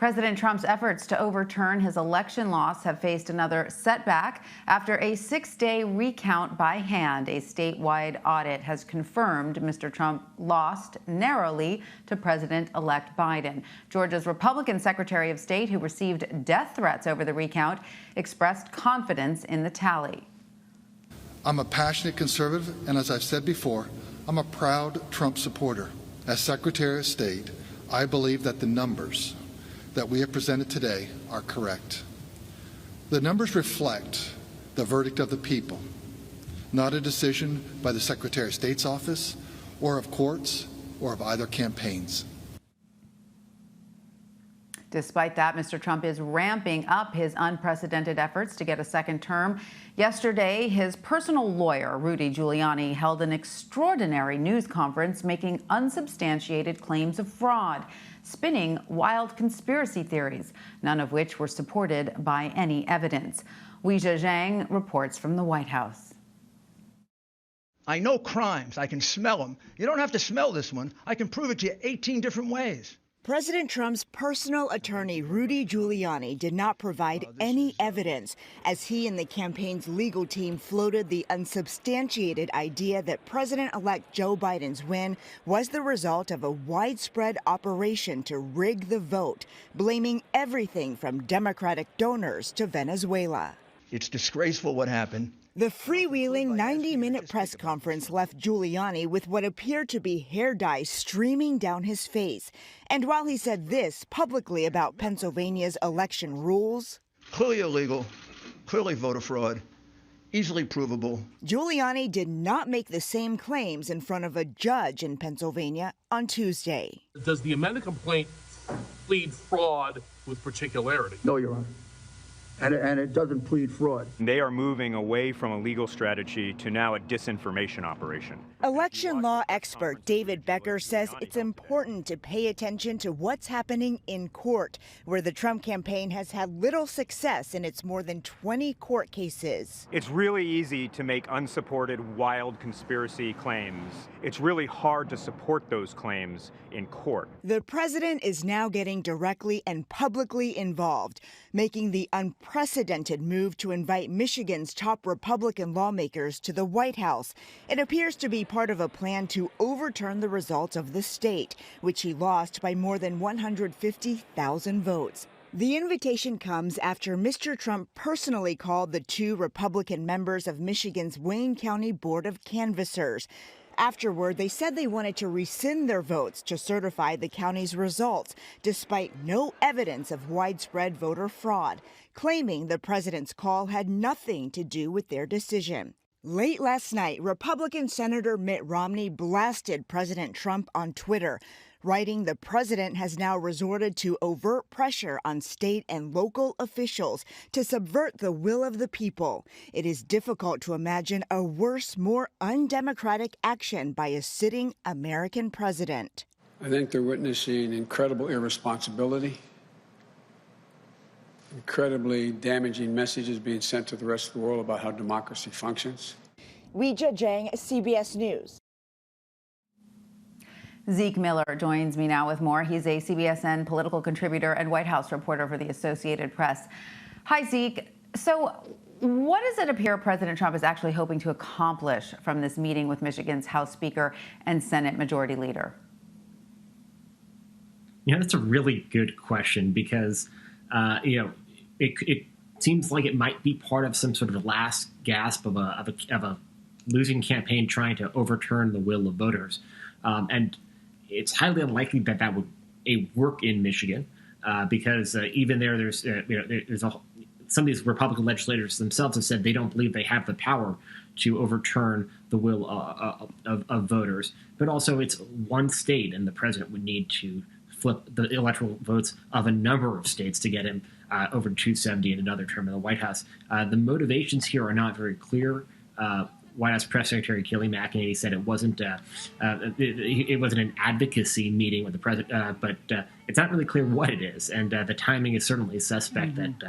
President Trump's efforts to overturn his election loss have faced another setback after a 6-day recount by hand. A statewide audit has confirmed Mr. Trump lost narrowly to President-elect Biden. Georgia's Republican Secretary of State, who received death threats over the recount, expressed confidence in the tally. I'm a passionate conservative, and as I've said before, I'm a proud Trump supporter. As Secretary of State, I believe that the numbers that we have presented today are correct. The numbers reflect the verdict of the people, not a decision by the Secretary of State's office or of courts or of either campaigns. Despite that, Mr. Trump is ramping up his unprecedented efforts to get a second term. Yesterday, his personal lawyer, Rudy Giuliani, held an extraordinary news conference making unsubstantiated claims of fraud, spinning wild conspiracy theories, none of which were supported by any evidence. Weijia Jiang reports from the White House. I know crimes. I can smell them. You don't have to smell this one. I can prove it to you 18 different ways. President Trump's personal attorney, Rudy Giuliani, did not provide any evidence as he and the campaign's legal team floated the unsubstantiated idea that President-elect Joe Biden's win was the result of a widespread operation to rig the vote, blaming everything from Democratic donors to Venezuela. It's disgraceful what happened. The freewheeling 90-minute press conference left Giuliani with what appeared to be hair dye streaming down his face. And while he said this publicly about Pennsylvania's election rules, clearly illegal, clearly voter fraud, easily provable, Giuliani did not make the same claims in front of a judge in Pennsylvania on Tuesday. Does the amended complaint plead fraud with particularity? No, Your Honor. And it doesn't plead fraud. They are moving away from a legal strategy to now a disinformation operation. Election law expert David Becker says it's important to pay attention to what's happening in court, where the Trump campaign has had little success in its more than 20 court cases. It's really easy to make unsupported, wild conspiracy claims. It's really hard to support those claims in court. The president is now getting directly and publicly involved, making the unprecedented move to invite Michigan's top Republican lawmakers to the White House. It appears to be part of a plan to overturn the results of the state, which he lost by more than 150,000 votes. The invitation comes after Mr. Trump personally called the two Republican members of Michigan's Wayne County Board of Canvassers. Afterward, they said they wanted to rescind their votes to certify the county's results, despite no evidence of widespread voter fraud, claiming the president's call had nothing to do with their decision. Late last night, Republican Senator Mitt Romney blasted President Trump on Twitter, writing the president has now resorted to overt pressure on state and local officials to subvert the will of the people. It is difficult to imagine a worse, more undemocratic action by a sitting American president. I think they're witnessing incredible irresponsibility, incredibly damaging messages being sent to the rest of the world about how democracy functions. Weijia Jiang, CBS News. Zeke Miller joins me now with more. He's a CBSN political contributor and White House reporter for the Associated Press. Hi, Zeke. So what does it appear President Trump is actually hoping to accomplish from this meeting with Michigan's House Speaker and Senate Majority Leader? Yeah, that's a really good question because, it seems like it might be part of some sort of last gasp of a losing campaign trying to overturn the will of voters. And it's highly unlikely that that would work in Michigan because even there's some of these Republican legislators themselves have said they don't believe they have the power to overturn the will of voters. But also it's one state, and the president would need to flip the electoral votes of a number of states to get him over 270 in another term in the White House. The motivations here are not very clear. White House Press Secretary Kelly McEnany said it wasn't an advocacy meeting with the president, but it's not really clear what it is, and the timing is certainly suspect. And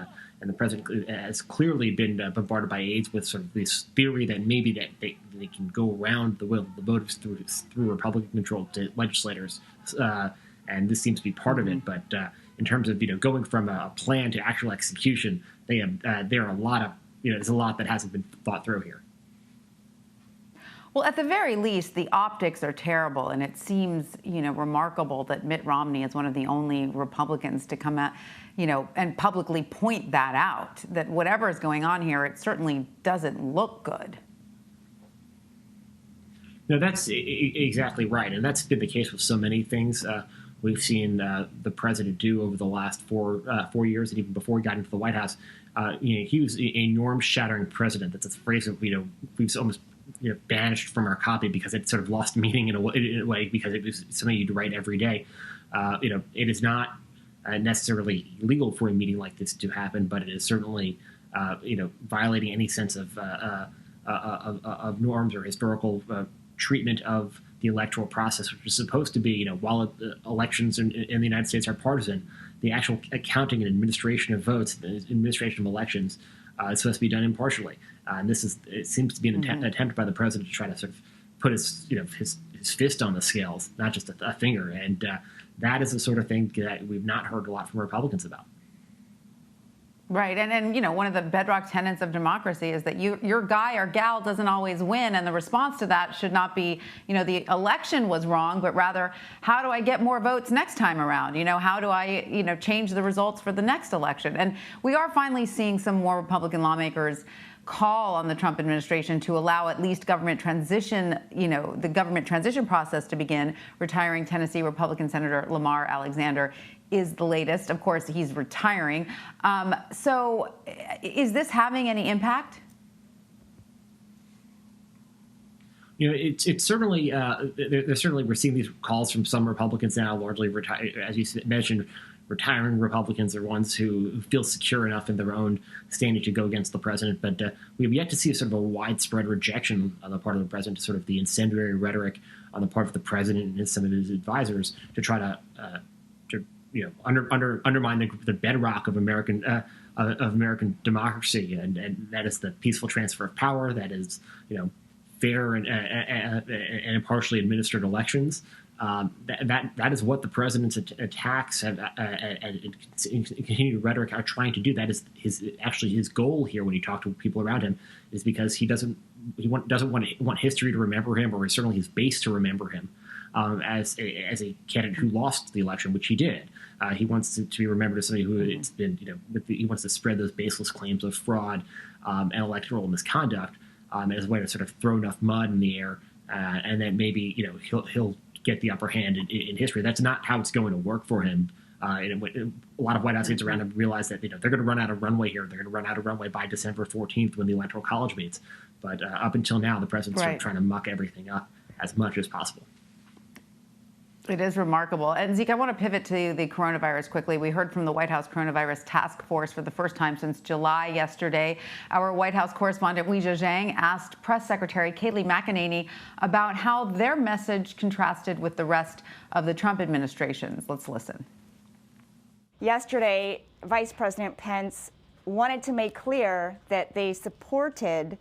the president has clearly been bombarded by aides with sort of this theory that maybe that they can go around the will of the voters through Republican control to legislators, and this seems to be part of it. But in terms of going from a plan to actual execution, there are a lot of there's a lot that hasn't been thought through here. Well, at the very least, the optics are terrible, and it seems, remarkable that Mitt Romney is one of the only Republicans to come out, and publicly point that out, that whatever is going on here, it certainly doesn't look good. No, that's exactly right, and that's been the case with so many things we've seen the president do over the last 4 years, and even before he got into the White House. He was a norm-shattering president. That's a phrase that we've almost banished from our copy because it sort of lost meaning in a way because it was something you'd write every day. It is not necessarily illegal for a meeting like this to happen, but it is certainly violating any sense of norms or historical treatment of the electoral process, which is supposed to be, while elections in the United States are partisan, the actual accounting and administration of votes, the administration of elections, is supposed to be done impartially. And it seems to be an attempt by the president to try to sort of put his fist on the scales, not just a finger. And that is the sort of thing that we've not heard a lot from Republicans about. Right. And one of the bedrock tenets of democracy is that your guy or gal doesn't always win. And the response to that should not be, the election was wrong, but rather, how do I get more votes next time around? How do I, change the results for the next election? And we are finally seeing some more Republican lawmakers call on the Trump administration to allow at least government transition, the government transition process to begin. Retiring Tennessee Republican Senator Lamar Alexander is the latest. Of course, he's retiring. So is this having any impact? It's certainly, we're seeing these calls from some Republicans now, largely as you mentioned, retiring Republicans are ones who feel secure enough in their own standing to go against the president. But we have yet to see sort of a widespread rejection on the part of the president to sort of the incendiary rhetoric on the part of the president and some of his advisors to try to undermine the bedrock of American democracy, and that is the peaceful transfer of power. That is fair and impartially administered elections. That is what the president's attacks and continued rhetoric are trying to do. That is his goal here when he talked to people around him, is because he doesn't want history to remember him, or certainly his base to remember him as a candidate who lost the election, which he did. He wants to be remembered as somebody who it's been he wants to spread those baseless claims of fraud and electoral misconduct as a way to sort of throw enough mud in the air, and then maybe he'll get the upper hand in history. That's not how it's going to work for him. And a lot of White House aides around him realize that they're going to run out of runway here. They're going to run out of runway by December 14th when the Electoral College meets. But up until now, the president's sort of trying to muck everything up as much as possible. It is remarkable. And Zeke, I want to pivot to the coronavirus quickly. We heard from the White House Coronavirus Task Force for the first time since July yesterday. Our White House correspondent Weijia Jiang asked Press Secretary Kayleigh McEnany about how their message contrasted with the rest of the Trump administration's. Let's listen. Yesterday, Vice President Pence wanted to make clear that they supported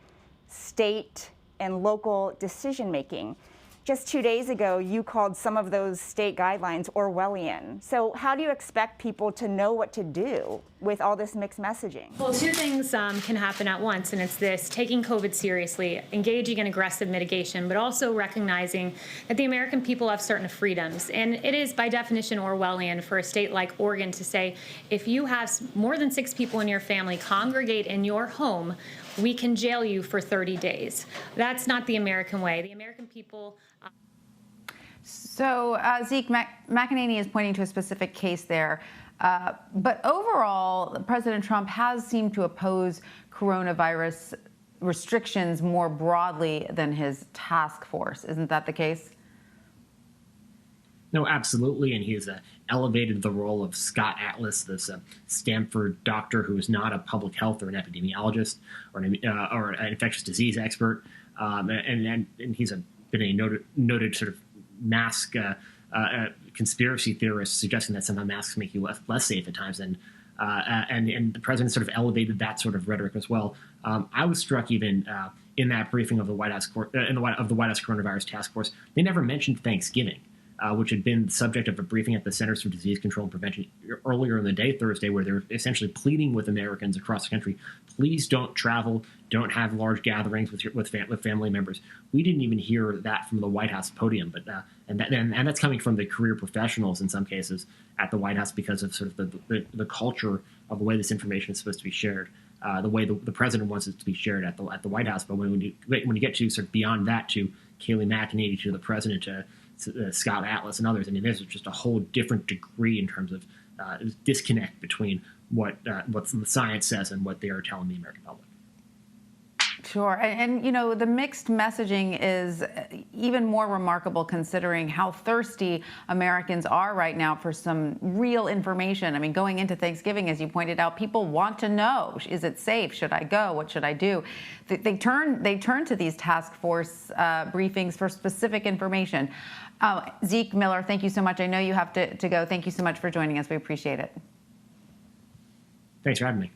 state and local decision-making. Just 2 days ago, you called some of those state guidelines Orwellian. So how do you expect people to know what to do with all this mixed messaging? Well, two things can happen at once, and it's this: taking COVID seriously, engaging in aggressive mitigation, but also recognizing that the American people have certain freedoms. And it is, by definition, Orwellian for a state like Oregon to say, if you have more than 6 people in your family congregate in your home, we can jail you for 30 days. That's not the American way. The American people... So, Zeke, McEnany is pointing to a specific case there. But overall, President Trump has seemed to oppose coronavirus restrictions more broadly than his task force. Isn't that the case? No, absolutely. And he has elevated the role of Scott Atlas, this Stanford doctor who is not a public health or an epidemiologist or an infectious disease expert. And he's been a noted sort of mask conspiracy theorist, suggesting that somehow masks make you less safe at times. And the president sort of elevated that sort of rhetoric as well. I was struck even in that briefing of the White House White House Coronavirus Task Force, they never mentioned Thanksgiving. which had been the subject of a briefing at the Centers for Disease Control and Prevention earlier in the day, Thursday, where they're essentially pleading with Americans across the country, please don't travel, don't have large gatherings with family members. We didn't even hear that from the White House podium, but and that's coming from the career professionals in some cases at the White House because of sort of the culture of the way this information is supposed to be shared, the way the president wants it to be shared at the White House. But when you get to sort of beyond that, to Kayleigh McEnany, to the president, to Scott Atlas and others, I mean, there's just a whole different degree in terms of disconnect between what the science says and what they are telling the American public. Sure. And, you know, the mixed messaging is even more remarkable considering how thirsty Americans are right now for some real information. I mean, going into Thanksgiving, as you pointed out, people want to know, is it safe? Should I go? What should I do? They turn to these task force briefings for specific information. Zeke Miller, thank you so much. I know you have to go. Thank you so much for joining us. We appreciate it. Thanks for having me.